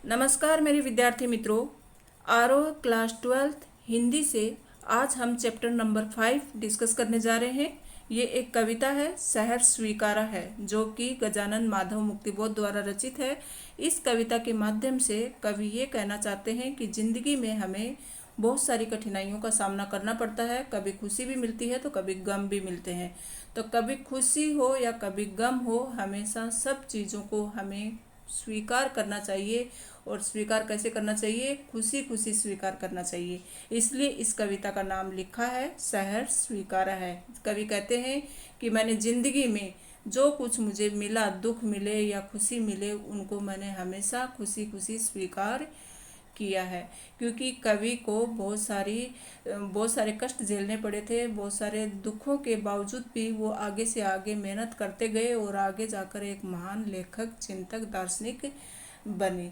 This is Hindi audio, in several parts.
नमस्कार मेरे विद्यार्थी मित्रों। आरोह क्लास 12th हिंदी से आज हम चैप्टर नंबर 5 डिस्कस करने जा रहे हैं। ये एक कविता है, शहर स्वीकारा है, जो कि गजानन माधव मुक्तिबोध द्वारा रचित है। इस कविता के माध्यम से कवि ये कहना चाहते हैं कि जिंदगी में हमें बहुत सारी कठिनाइयों का सामना करना पड़ता है। कभी खुशी भी मिलती है तो कभी गम भी मिलते हैं। तो कभी खुशी हो या कभी गम हो, हमेशा सब चीज़ों को हमें स्वीकार करना चाहिए। और स्वीकार कैसे करना चाहिए? खुशी खुशी स्वीकार करना चाहिए। इसलिए इस कविता का नाम लिखा है शहर स्वीकारा है। कवि कहते हैं कि मैंने जिंदगी में जो कुछ मुझे मिला, दुख मिले या खुशी मिले, उनको मैंने हमेशा खुशी खुशी स्वीकार किया है। क्योंकि कवि को बहुत सारे कष्ट झेलने पड़े थे। बहुत सारे दुखों के बावजूद भी वो आगे से आगे मेहनत करते गए और आगे जाकर एक महान लेखक, चिंतक, दार्शनिक बने।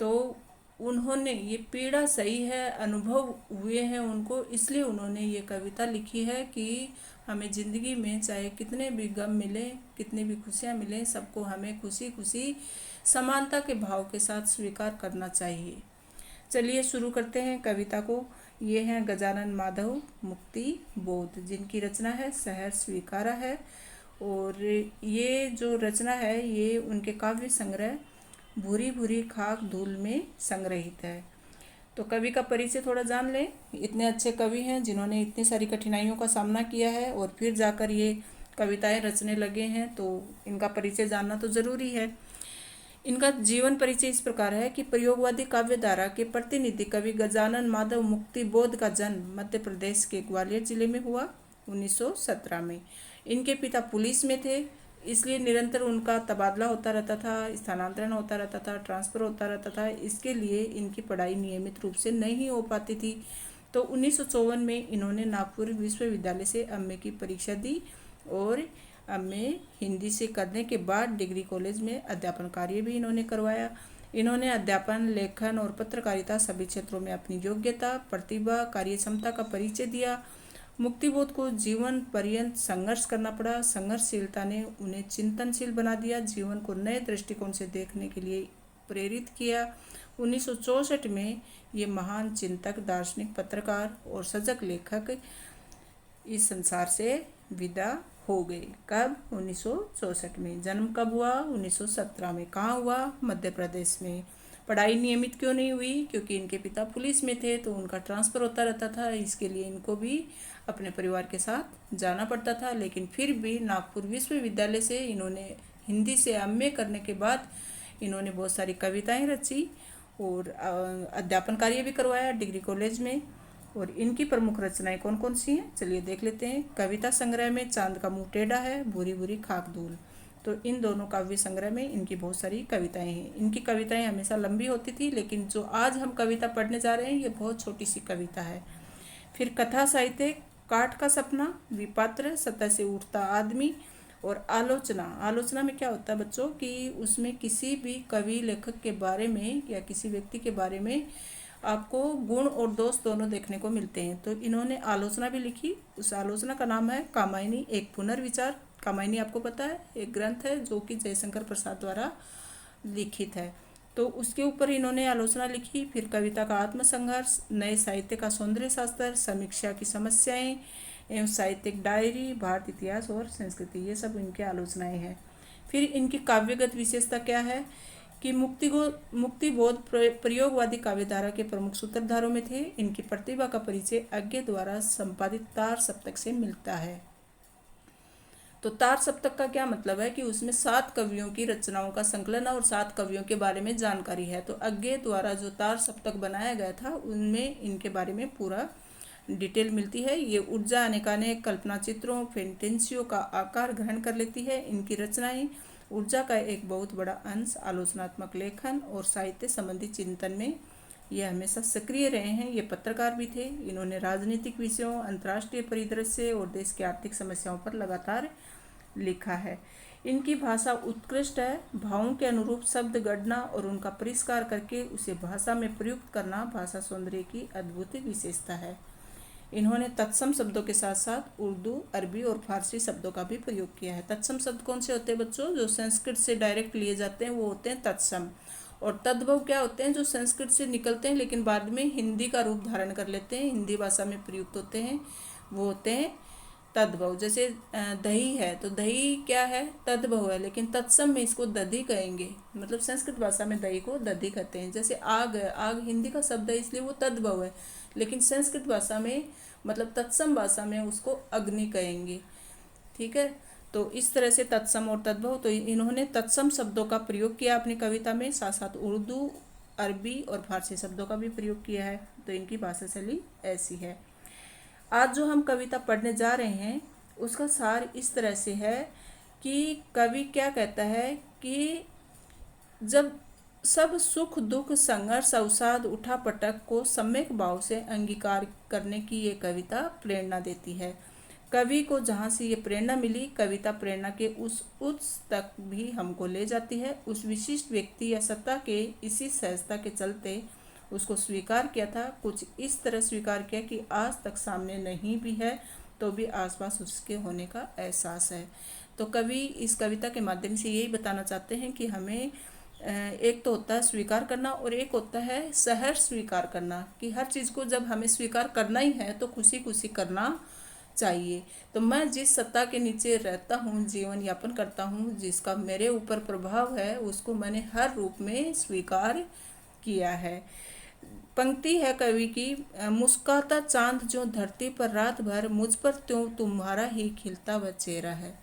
तो उन्होंने ये पीड़ा सही है, अनुभव हुए हैं उनको, इसलिए उन्होंने ये कविता लिखी है कि हमें ज़िंदगी में चाहे कितने भी गम मिले, कितनी भी खुशियाँ मिलें, सबको हमें खुशी खुशी समानता के भाव के साथ स्वीकार करना चाहिए। चलिए शुरू करते हैं कविता को। ये हैं गजानन माधव मुक्तिबोध, जिनकी रचना है शहर स्वीकारा है। और ये जो रचना है ये उनके काव्य संग्रह भूरी भूरी खाक धूल में संग्रहित है। तो कवि का परिचय थोड़ा जान लें। इतने अच्छे कवि हैं जिन्होंने इतनी सारी कठिनाइयों का सामना किया है और फिर जाकर ये कविताएं रचने लगे हैं, तो इनका परिचय जानना तो ज़रूरी है। इनका जीवन परिचय इस प्रकार है कि प्रयोगवादी काव्य धारा के प्रतिनिधि कवि गजानन माधव मुक्तिबोध का जन्म मध्य प्रदेश के ग्वालियर जिले में हुआ 1917 में। इनके पिता पुलिस में थे, इसलिए निरंतर उनका तबादला होता रहता था, स्थानांतरण होता रहता था, ट्रांसफ़र होता रहता था। इसके लिए इनकी पढ़ाई नियमित रूप से नहीं हो पाती थी। तो 1954 में इन्होंने नागपुर विश्वविद्यालय से एमए की परीक्षा दी और एमए हिंदी से करने के बाद डिग्री कॉलेज में अध्यापन कार्य भी इन्होंने करवाया। इन्होंने अध्यापन, लेखन और पत्रकारिता सभी क्षेत्रों में अपनी योग्यता, प्रतिभा, कार्यक्षमता का परिचय दिया। मुक्तिबोध को जीवन पर्यंत संघर्ष करना पड़ा। संघर्षशीलता ने उन्हें चिंतनशील बना दिया, जीवन को नए दृष्टिकोण से देखने के लिए प्रेरित किया। 1964 में ये महान चिंतक, दार्शनिक, पत्रकार और सजग लेखक इस संसार से विदा हो गए। कब? 1964 में। जन्म कब हुआ? 1917 में। कहाँ हुआ? मध्य प्रदेश में। पढ़ाई नियमित क्यों नहीं हुई? क्योंकि इनके पिता पुलिस में थे, तो उनका ट्रांसफ़र होता रहता था। इसके लिए इनको भी अपने परिवार के साथ जाना पड़ता था। लेकिन फिर भी नागपुर विश्वविद्यालय से इन्होंने हिंदी से एमए करने के बाद इन्होंने बहुत सारी कविताएं रची और अध्यापन कार्य भी करवाया डिग्री कॉलेज में। और इनकी प्रमुख रचनाएं कौन कौन सी हैं, चलिए देख लेते हैं। कविता संग्रह में चांद का मुंह टेढ़ा है, भूरी भूरी खाक धूल, तो इन दोनों काव्य संग्रह में इनकी बहुत सारी कविताएं हैं। इनकी कविताएं हमेशा लंबी होती थी, लेकिन जो आज हम कविता पढ़ने जा रहे हैं ये बहुत छोटी सी कविता है। फिर कथा साहित्य, काठ का सपना, विपात्र, सतह से उठता आदमी और आलोचना। आलोचना में क्या होता है बच्चों कि उसमें किसी भी कवि, लेखक के बारे में या किसी व्यक्ति के बारे में आपको गुण और दोष दोनों देखने को मिलते हैं। तो इन्होंने आलोचना भी लिखी। उस आलोचना का नाम है कामायनी, एक पुनर्विचार। कामायनी आपको पता है, एक ग्रंथ है जो कि जयशंकर प्रसाद द्वारा लिखित है। तो उसके ऊपर इन्होंने आलोचना लिखी। फिर कविता का आत्मसंघर्ष, नए साहित्य का सौंदर्य शास्त्र, समीक्षा की समस्याएं एवं साहित्यिक डायरी, भारत इतिहास और संस्कृति, ये सब इनकी आलोचनाएं हैं। फिर इनकी काव्यगत विशेषता क्या है कि मुक्तिबोध प्रयोगवादी काव्यधारा के प्रमुख सूत्रधारों में थे। इनकी प्रतिभा का परिचय अज्ञे द्वारा संपादित तार सप्तक से मिलता है। तो तार सप्तक का क्या मतलब है कि उसमें 7 कवियों की रचनाओं का संकलन और 7 कवियों के बारे में जानकारी है। तो अज्ञे द्वारा जो तार सप्तक बनाया गया था उनमें इनके बारे में पूरा डिटेल मिलती है। ये ऊर्जा अनेकानेक कल्पना चित्रों, फेंटेंसियों का आकार ग्रहण कर लेती है। इनकी रचनाएं ऊर्जा का एक बहुत बड़ा अंश आलोचनात्मक लेखन और साहित्य संबंधी चिंतन में ये हमेशा सक्रिय रहे हैं। ये पत्रकार भी थे। इन्होंने राजनीतिक विषयों, अंतर्राष्ट्रीय परिदृश्य और देश की आर्थिक समस्याओं पर लगातार लिखा है। इनकी भाषा उत्कृष्ट है। भावों के अनुरूप शब्द गढ़ना और उनका परिष्कार करके उसे भाषा में प्रयुक्त करना भाषा सौंदर्य की अद्भुत विशेषता है। इन्होंने तत्सम शब्दों के साथ साथ उर्दू, अरबी और फारसी शब्दों का भी प्रयोग किया है। तत्सम शब्द कौन से होते हैं बच्चों? जो संस्कृत से डायरेक्ट लिए जाते हैं वो होते हैं तत्सम। और तद्भव क्या होते हैं, जो संस्कृत से निकलते हैं लेकिन बाद में हिंदी का रूप धारण कर लेते हैं, हिंदी भाषा में प्रयुक्त होते हैं, वो होते हैं तद्भव। जैसे दही है तो दही क्या है, तद्भव है, लेकिन तत्सम में इसको दधी कहेंगे, मतलब संस्कृत भाषा में दही को दधी कहते हैं। जैसे आग है, आग हिंदी का शब्द है इसलिए वो तद्भव है, लेकिन संस्कृत भाषा में मतलब तत्सम भाषा में उसको अग्नि कहेंगे। ठीक है, तो इस तरह से तत्सम और तद्भव, तो इन्होंने तत्सम शब्दों का प्रयोग किया अपनी कविता में, साथ साथ उर्दू, अरबी और फारसी शब्दों का भी प्रयोग किया है। तो इनकी भाषा शैली ऐसी है। आज जो हम कविता पढ़ने जा रहे हैं उसका सार इस तरह से है कि कवि क्या कहता है कि जब सब सुख दुख संघर्ष अवसाद उठा पटक को सम्यक भाव से अंगीकार करने की ये कविता प्रेरणा देती है। कवि को जहाँ से ये प्रेरणा मिली, कविता प्रेरणा के उस उच्च तक भी हमको ले जाती है। उस विशिष्ट व्यक्ति या सत्ता के इसी सहजता के चलते उसको स्वीकार किया था, कुछ इस तरह स्वीकार किया कि आज तक सामने नहीं भी है तो भी आसपास उसके होने का एहसास है। तो कवि इस कविता के माध्यम से यही बताना चाहते हैं कि हमें एक तो होता है स्वीकार करना और एक होता है सहर्ष स्वीकार करना, कि हर चीज़ को जब हमें स्वीकार करना ही है तो खुशी खुशी करना चाहिए। तो मैं जिस सत्ता के नीचे रहता हूँ, जीवन यापन करता हूँ, जिसका मेरे ऊपर प्रभाव है, उसको मैंने हर रूप में स्वीकार किया है। पंक्ति है कवि की, मुस्काता चांद जो धरती पर रात भर, मुझ पर त्यों तुम्हारा ही खिलता वह चेहरा है।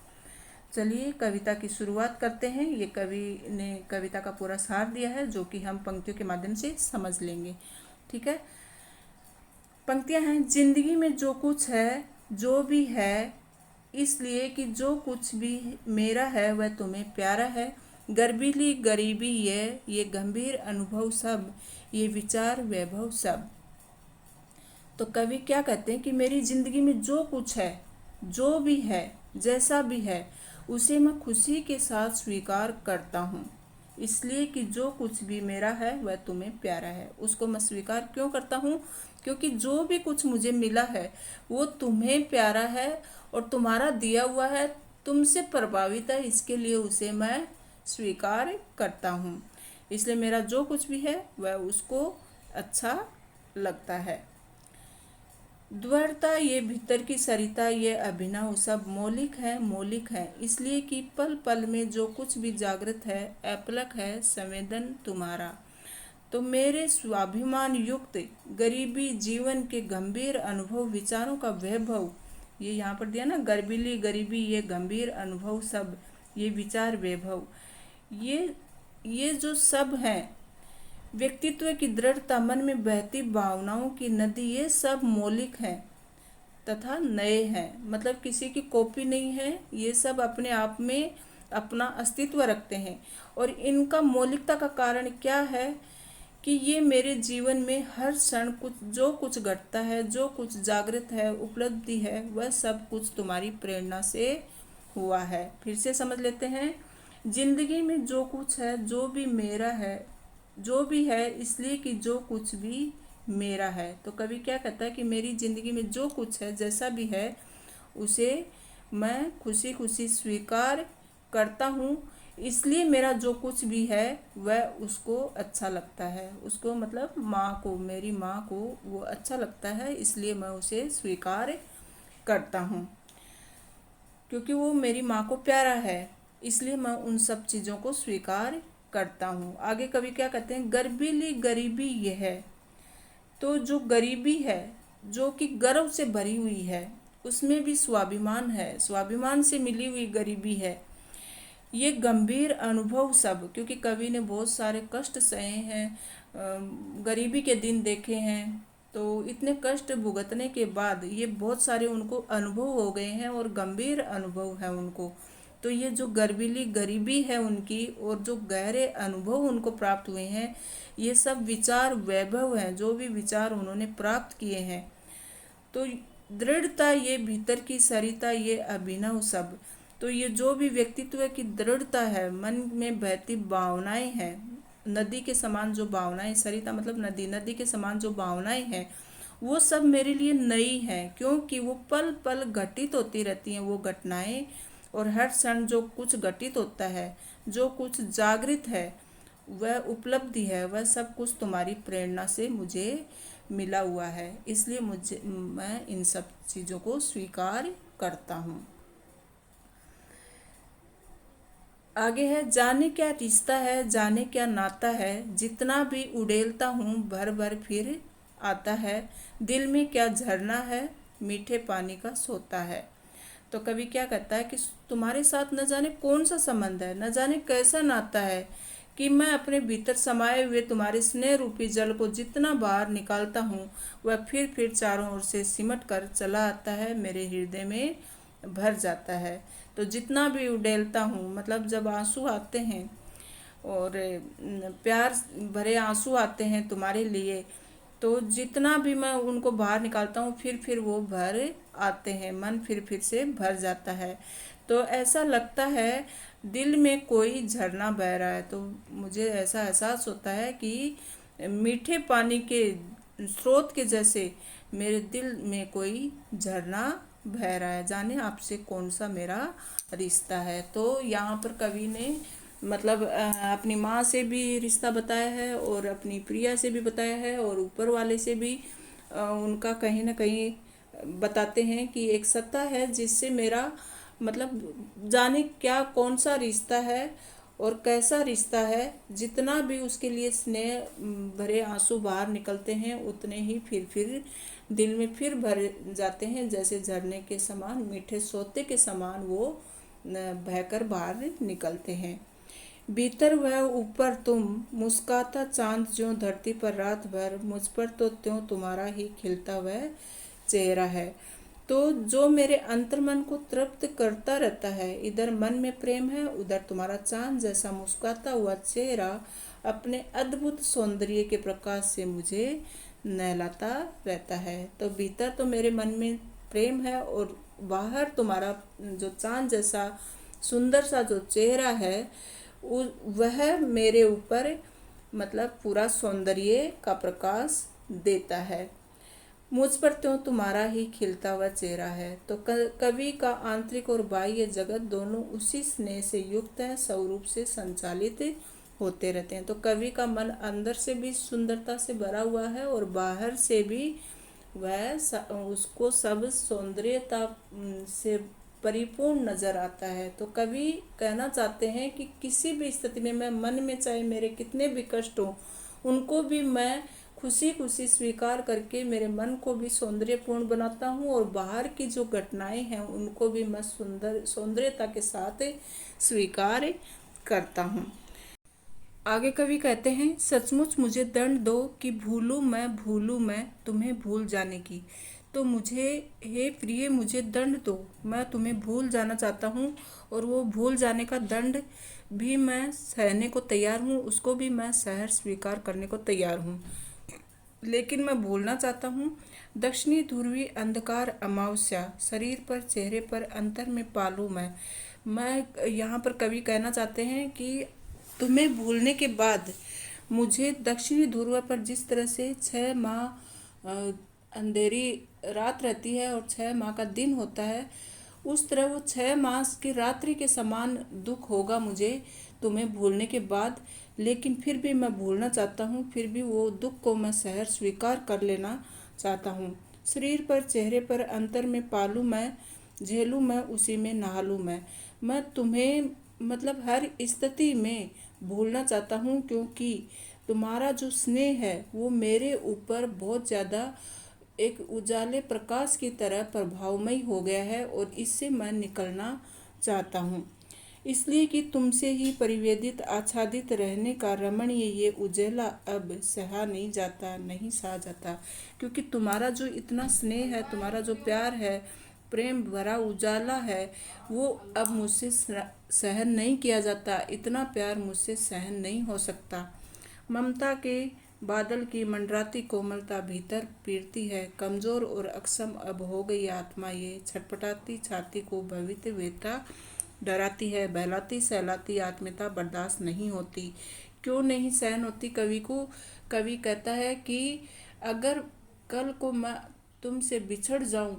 चलिए कविता की शुरुआत करते हैं। ये कवि ने कविता का पूरा सार दिया है जो कि हम पंक्तियों के माध्यम से समझ लेंगे। ठीक है, पंक्तियां हैं, जिंदगी में जो कुछ है जो भी है, इसलिए कि जो कुछ भी मेरा है वह तुम्हें प्यारा है। गर्बीली गरीबी ये गंभीर अनुभव सब, ये विचार वैभव सब। तो कवि क्या कहते हैं कि मेरी जिंदगी में जो कुछ है, जो भी है, जैसा भी है, उसे मैं खुशी के साथ स्वीकार करता हूँ, इसलिए कि जो कुछ भी मेरा है वह तुम्हें प्यारा है। उसको मैं स्वीकार क्यों करता हूँ, क्योंकि जो भी कुछ मुझे मिला है वो तुम्हें प्यारा है और तुम्हारा दिया हुआ है, तुमसे प्रभावित है, इसके लिए उसे मैं स्वीकार करता हूँ। इसलिए मेरा जो कुछ भी है वह उसको अच्छा लगता है। द्वरता ये भीतर की सरिता, ये अभिनव सब मौलिक है, इसलिए कि पल पल में जो कुछ भी जागृत है, अपलक है संवेदन तुम्हारा। तो मेरे स्वाभिमान युक्त गरीबी जीवन के गंभीर अनुभव, विचारों का वैभव, ये यहाँ पर दिया ना, गर्बीली गरीबी ये गंभीर अनुभव सब, ये विचार वैभव, ये जो सब हैं, व्यक्तित्व की दृढ़ता, मन में बहती भावनाओं की नदी, ये सब मौलिक हैं तथा नए हैं, मतलब किसी की कॉपी नहीं है, ये सब अपने आप में अपना अस्तित्व रखते हैं। और इनका मौलिकता का कारण क्या है कि ये मेरे जीवन में हर क्षण कुछ घटता है, जो कुछ जागृत है, उपलब्धि है, वह सब कुछ तुम्हारी प्रेरणा से हुआ है। फिर से समझ लेते हैं, जिंदगी में जो कुछ है, जो भी मेरा है, जो भी है, इसलिए कि जो कुछ भी मेरा है। तो कवि क्या कहता है कि मेरी ज़िंदगी में जो कुछ है, जैसा भी है, उसे मैं खुशी खुशी स्वीकार करता हूँ, इसलिए मेरा जो कुछ भी है वह उसको अच्छा लगता है। उसको मतलब माँ को, मेरी माँ को वो अच्छा लगता है, इसलिए मैं उसे स्वीकार करता हूँ, क्योंकि वो मेरी माँ को प्यारा है, इसलिए मैं उन सब चीज़ों को स्वीकार करता हूँ। आगे कवि क्या कहते हैं, गर्बीली गरीबी यह है। तो जो गरीबी है, जो कि गर्व से भरी हुई है, उसमें भी स्वाभिमान है, स्वाभिमान से मिली हुई गरीबी है। ये गंभीर अनुभव सब, क्योंकि कवि ने बहुत सारे कष्ट सहे हैं, गरीबी के दिन देखे हैं, तो इतने कष्ट भुगतने के बाद ये बहुत सारे उनको अनुभव हो गए हैं और गंभीर अनुभव है उनको। तो ये जो गर्बीली गरीबी है उनकी और जो गहरे अनुभव उनको प्राप्त हुए हैं, ये सब विचार वैभव हैं, जो भी विचार उन्होंने प्राप्त किए हैं। तो दृढ़ता ये भीतर की सरिता, ये अभिनव सब। तो ये जो भी व्यक्तित्व की दृढ़ता है, मन में बहती भावनाएं हैं, नदी के समान जो भावनाएं, सरिता मतलब नदी, नदी के समान जो भावनाएं हैं, वो सब मेरे लिए नई हैं, क्योंकि वो पल पल घटित होती रहती हैं वो घटनाएं। और हर क्षण जो कुछ घटित होता है, जो कुछ जागृत है, वह उपलब्धि है, वह सब कुछ तुम्हारी प्रेरणा से मुझे मिला हुआ है, इसलिए मैं इन सब चीज़ों को स्वीकार करता हूँ। आगे है, जाने क्या रिश्ता है, जाने क्या नाता है, जितना भी उड़ेलता हूँ भर भर फिर आता है, दिल में क्या झरना है, मीठे पानी का सोता है। तो कवि क्या कहता है कि तुम्हारे साथ न जाने कौन सा संबंध है, न जाने कैसा नाता है, कि मैं अपने भीतर समाये हुए तुम्हारे स्नेह रूपी जल को जितना बाहर निकालता हूँ वह फिर चारों ओर से सिमट कर चला आता है, मेरे हृदय में भर जाता है। तो जितना भी उड़ेलता हूँ, मतलब जब आंसू आते हैं और प्यार भरे आंसू आते हैं तुम्हारे लिए, तो जितना भी मैं उनको बाहर निकालता हूँ फिर वो भर आते हैं, मन फिर से भर जाता है। तो ऐसा लगता है दिल में कोई झरना बह रहा है। तो मुझे ऐसा एहसास होता है कि मीठे पानी के स्रोत के जैसे मेरे दिल में कोई झरना बह रहा है, जाने आपसे कौन सा मेरा रिश्ता है। तो यहाँ पर कवि ने मतलब अपनी माँ से भी रिश्ता बताया है और अपनी प्रिया से भी बताया है और ऊपर वाले से भी उनका कहीं ना कहीं बताते हैं कि एक सत्ता है जिससे मेरा मतलब जाने क्या कौन सा रिश्ता है और कैसा रिश्ता है, जितना भी उसके लिए स्नेह भरे आंसू बाहर निकलते हैं उतने ही फिर दिल में फिर भर जाते हैं, जैसे झरने के समान, मीठे सोते के समान वो बहकर बाहर निकलते हैं। भीतर वह ऊपर तुम, मुस्काता चांद जो धरती पर रात भर, मुझ पर तो त्यों तुम्हारा ही खिलता वह चेहरा है। तो जो मेरे अंतर्मन को तृप्त करता रहता है, इधर मन में प्रेम है, उधर तुम्हारा चांद जैसा मुस्कुराता हुआ चेहरा अपने अद्भुत सौंदर्य के प्रकाश से मुझे नहलाता रहता है। तो भीतर तो मेरे मन में प्रेम है और बाहर तुम्हारा जो चांद जैसा सुंदर सा जो चेहरा है वह मेरे ऊपर मतलब पूरा सौंदर्य का प्रकाश देता है। मुझ पर त्यों तुम्हारा ही खिलता हुआ चेहरा है। तो कवि का आंतरिक और बाह्य जगत दोनों उसी स्नेह से युक्त है, स्वरूप से संचालित होते रहते हैं। तो कवि का मन अंदर से भी सुंदरता से भरा हुआ है और बाहर से भी वह उसको सब सौंदर्यता से परिपूर्ण नजर आता है। तो कवि कहना चाहते हैं कि किसी भी स्थिति में मैं मन में चाहे मेरे कितने भी कष्ट हो उनको भी मैं खुशी खुशी स्वीकार करके मेरे मन को भी सौंदर्यपूर्ण बनाता हूँ और बाहर की जो घटनाएं हैं उनको भी मैं सौंदर्यता के साथ स्वीकार करता हूँ। आगे कवि कहते हैं, सचमुच मुझे दंड दो कि भूलूं मैं तुम्हें भूल जाने की। तो मुझे हे प्रिय मुझे दंड दो, मैं तुम्हें भूल जाना चाहता हूँ और वो भूल जाने का दंड भी मैं सहने को तैयार हूँ, उसको भी मैं सहर स्वीकार करने को तैयार हूँ। लेकिन मैं भूलना चाहता हूँ दक्षिणी ध्रुवी अंधकार अमावस्या, शरीर पर चेहरे पर अंतर में पालू मैं यहाँ पर कवि कहना चाहते हैं कि तुम्हें भूलने के बाद मुझे दक्षिणी ध्रुव पर जिस तरह से 6 माह अंधेरी रात रहती है और 6 माह का दिन होता है, उस तरह वो 6 मास की रात्रि के समान दुख होगा मुझे तुम्हें भूलने के बाद। लेकिन फिर भी मैं भूलना चाहता हूँ, फिर भी वो दुख को मैं सहर स्वीकार कर लेना चाहता हूँ। शरीर पर चेहरे पर अंतर में पालू मैं, झेलूँ मैं उसी में नहालूँ मैं तुम्हें मतलब हर स्थिति में भूलना चाहता हूँ, क्योंकि तुम्हारा जो स्नेह है वो मेरे ऊपर बहुत ज़्यादा एक उजाले प्रकाश की तरह प्रभावमयी हो गया है और इससे मैं निकलना चाहता हूँ। इसलिए कि तुमसे ही परिवेदित आच्छादित रहने का रमणीय ये उजेला अब सहा नहीं जाता, नहीं सहा जाता, क्योंकि तुम्हारा जो इतना स्नेह है, तुम्हारा जो प्यार है, प्रेम भरा उजाला है, वो अब मुझसे सहन नहीं किया जाता। इतना प्यार मुझसे सहन नहीं हो सकता। ममता के बादल की मंडराती कोमलता भीतर पीरती है, कमजोर और अक्षम अब हो गई आत्मा ये, छटपटाती छाती को भविष्य वेदना डराती है, बहलाती सहलाती आत्मीयता बर्दाश्त नहीं होती। क्यों नहीं सहन होती कवि को? कवि कहता है कि अगर कल को मैं तुमसे बिछड़ जाऊं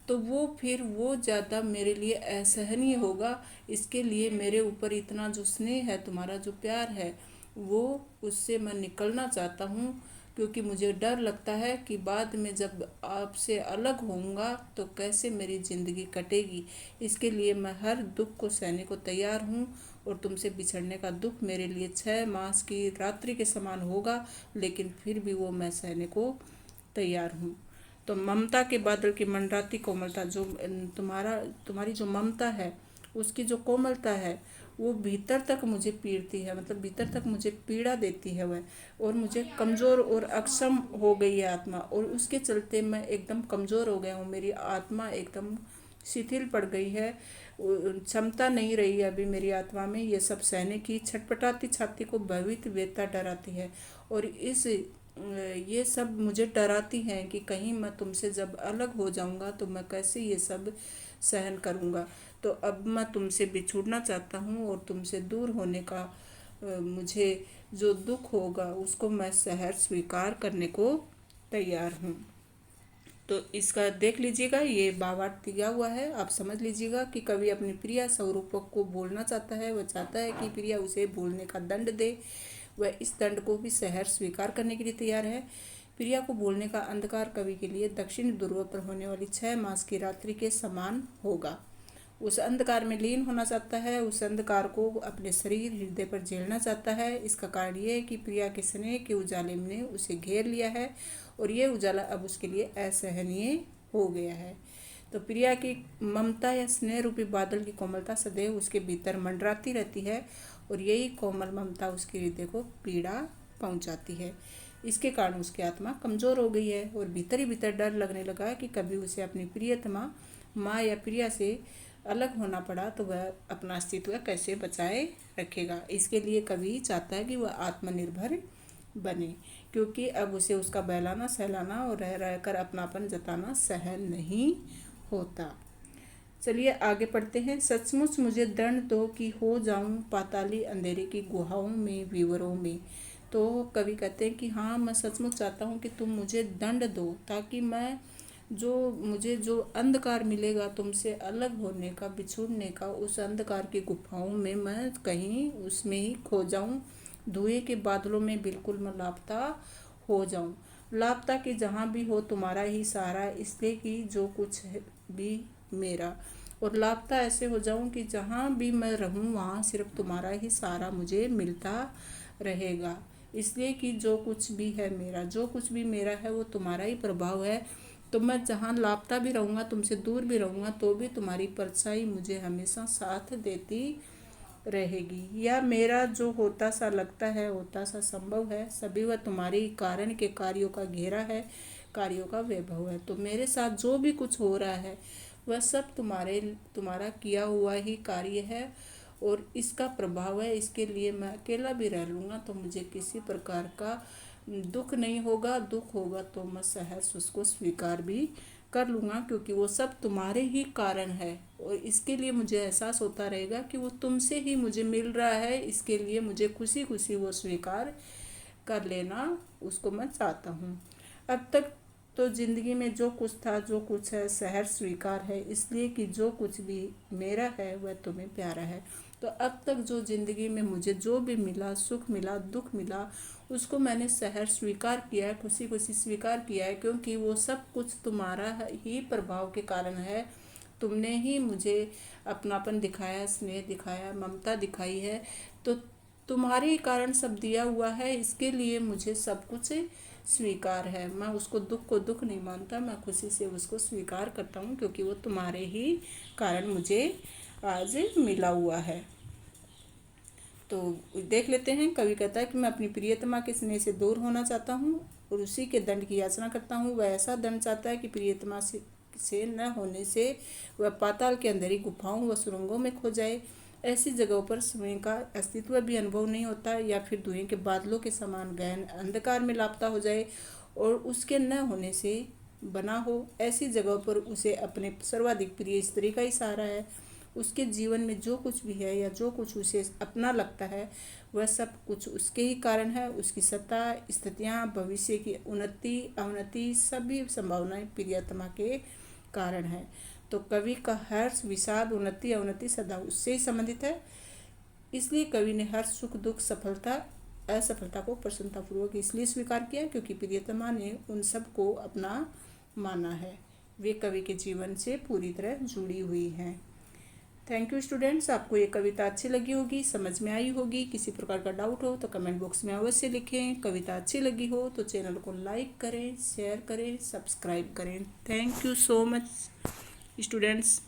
तो वो फिर वो ज़्यादा मेरे लिए असहनीय होगा। इसके लिए मेरे ऊपर इतना जो स्नेह है, तुम्हारा जो प्यार है, वो उससे मैं निकलना चाहता हूँ, क्योंकि मुझे डर लगता है कि बाद में जब आपसे अलग होऊंगा तो कैसे मेरी ज़िंदगी कटेगी। इसके लिए मैं हर दुख को सहने को तैयार हूँ, और तुमसे बिछड़ने का दुख मेरे लिए 6 मास की रात्रि के समान होगा, लेकिन फिर भी वो मैं सहने को तैयार हूँ। तो ममता के बादल की मंडराती कोमलता, जो तुम्हारी जो ममता है उसकी जो कोमलता है वो भीतर तक मुझे पीड़ती है, मतलब भीतर तक मुझे पीड़ा देती है वह। और मुझे कमज़ोर और अक्षम हो गई है आत्मा, और उसके चलते मैं एकदम कमज़ोर हो गया हूँ। मेरी आत्मा एकदम शिथिल पड़ गई है, क्षमता नहीं रही है अभी मेरी आत्मा में ये सब सहने की। छटपटाती छाती को भयभीत वेदना डराती है, और ये सब मुझे डराती हैं कि कहीं मैं तुमसे जब अलग हो जाऊंगा तो मैं कैसे ये सब सहन करूंगा। तो अब मैं तुमसे बिछुड़ना चाहता हूँ, और तुमसे दूर होने का मुझे जो दुख होगा उसको मैं सहर्ष स्वीकार करने को तैयार हूँ। तो इसका देख लीजिएगा, ये भावार्थ दिया हुआ है, आप समझ लीजिएगा कि कवि अपनी प्रिया स्वरूपक को बोलना चाहता है। वह चाहता है कि प्रिया उसे बोलने का दंड दे, वह इस दंड को भी सहर्ष स्वीकार करने के लिए तैयार है। प्रिया को बोलने का अंधकार कवि के लिए दक्षिण ध्रुव पर होने वाली 6 मास की रात्रि के समान होगा। उस अंधकार में लीन होना चाहता है, उस अंधकार को अपने शरीर हृदय पर झेलना चाहता है। इसका कारण ये है कि प्रिया के स्नेह के उजाले ने उसे घेर लिया है, और ये उजाला अब उसके लिए असहनीय हो गया है। तो प्रिया की ममता या स्नेह रूपी बादल की कोमलता सदैव उसके भीतर मंडराती रहती है, और यही कोमल ममता उसके हृदय को पीड़ा पहुंचाती है। इसके कारण उसकी आत्मा कमज़ोर हो गई है, और भीतर ही भीतर डर लगने लगा है कि कभी उसे अपनी प्रियतमा माँ या प्रिया से अलग होना पड़ा तो वह अपना अस्तित्व कैसे बचाए रखेगा। इसके लिए कवि चाहता है कि वह आत्मनिर्भर बने, क्योंकि अब उसे उसका बहलाना सहलाना और रह रहकर अपनापन जताना सहन नहीं होता। चलिए आगे पढ़ते हैं। सचमुच मुझे दंड दो कि हो जाऊं पाताली अंधेरे की गुहाओं में विवरों में। तो कवि कहते हैं कि हाँ, मैं सचमुच चाहता हूँ कि तुम मुझे दंड दो, ताकि मुझे जो अंधकार मिलेगा तुमसे अलग होने का, बिछुड़ने का, उस अंधकार की गुफाओं में मैं कहीं उसमें ही खो जाऊं, धुएं के बादलों में बिल्कुल मैं लापता हो जाऊं। लापता कि जहाँ भी हो तुम्हारा ही सहारा, इसलिए कि जो कुछ है भी मेरा। और लापता ऐसे हो जाऊं कि जहाँ भी मैं रहूं वहाँ सिर्फ तुम्हारा ही सहारा मुझे मिलता रहेगा, इसलिए कि जो कुछ भी है मेरा, जो कुछ भी मेरा है वो तुम्हारा ही प्रभाव है। तो मैं जहाँ लापता भी रहूँगा, तुमसे दूर भी रहूँगा, तो भी तुम्हारी परछाई मुझे हमेशा साथ देती रहेगी। या मेरा जो होता सा लगता है, होता सा संभव है, सभी वह तुम्हारे कारण के कार्यों का घेरा है, कार्यों का वैभव है। तो मेरे साथ जो भी कुछ हो रहा है वह सब तुम्हारा किया हुआ ही कार्य है, और इसका प्रभाव है। इसके लिए मैं अकेला भी रह लूँगा तो मुझे किसी प्रकार का दुख नहीं होगा। दुख होगा तो मैं सहर्ष उसको स्वीकार भी कर लूँगा, क्योंकि वो सब तुम्हारे ही कारण है, और इसके लिए मुझे एहसास होता रहेगा कि वो तुमसे ही मुझे मिल रहा है। इसके लिए मुझे खुशी खुशी वो स्वीकार कर लेना, उसको मैं चाहता हूँ। अब तक तो ज़िंदगी में जो कुछ था, जो कुछ है, सहर्ष स्वीकार है, इसलिए कि जो कुछ भी मेरा है वह तुम्हें प्यारा है। तो अब तक जो ज़िंदगी में मुझे जो भी मिला, सुख मिला, दुख मिला, उसको मैंने सहर्ष स्वीकार किया है, खुशी खुशी स्वीकार किया है, क्योंकि वो सब कुछ तुम्हारा ही प्रभाव के कारण है। तुमने ही मुझे अपनापन दिखाया, स्नेह दिखाया, ममता दिखाई है, तो तुम्हारे ही कारण सब दिया हुआ है। इसके लिए मुझे सब कुछ स्वीकार है। मैं उसको दुख को दुख नहीं मानता, मैं खुशी से उसको स्वीकार करता हूँ, क्योंकि वो तुम्हारे ही कारण मुझे आज मिला हुआ है। तो देख लेते हैं, कवि कहता है कि मैं अपनी प्रियतमा के स्नेह से दूर होना चाहता हूँ, और उसी के दंड की याचना करता हूँ। वह ऐसा दंड चाहता है कि प्रियतमा से न होने से वह पाताल के अंधेरी गुफाओं व सुरंगों में खो जाए। ऐसी जगहों पर स्वयं का अस्तित्व भी अनुभव नहीं होता, या फिर धुएं के बादलों के समान गहन अंधकार में लापता हो जाए, और उसके न होने से बना हो। ऐसी जगहों पर उसे अपने सर्वाधिक प्रिय स्त्री का ही सहारा है। उसके जीवन में जो कुछ भी है, या जो कुछ उसे अपना लगता है, वह सब कुछ उसके ही कारण है। उसकी सत्ता, स्थितियाँ, भविष्य की उन्नति अवनति, सभी संभावनाएं प्रियतमा के कारण है। तो कवि का हर्ष, विषाद, उन्नति अवनति सदा उससे ही संबंधित है। इसलिए कवि ने हर सुख दुख, सफलता असफलता को प्रसन्नतापूर्वक इसलिए स्वीकार किया क्योंकि प्रियतमा ने उन सबको अपना माना है। वे कवि के जीवन से पूरी तरह जुड़ी हुई हैं। Thank you students. आपको ये कविता अच्छी लगी होगी, समझ में आई होगी। किसी प्रकार का डाउट हो तो कमेंट बॉक्स में अवश्य लिखें। कविता अच्छी लगी हो तो चैनल को लाइक करें, शेयर करें, सब्सक्राइब करें। Thank you so much students.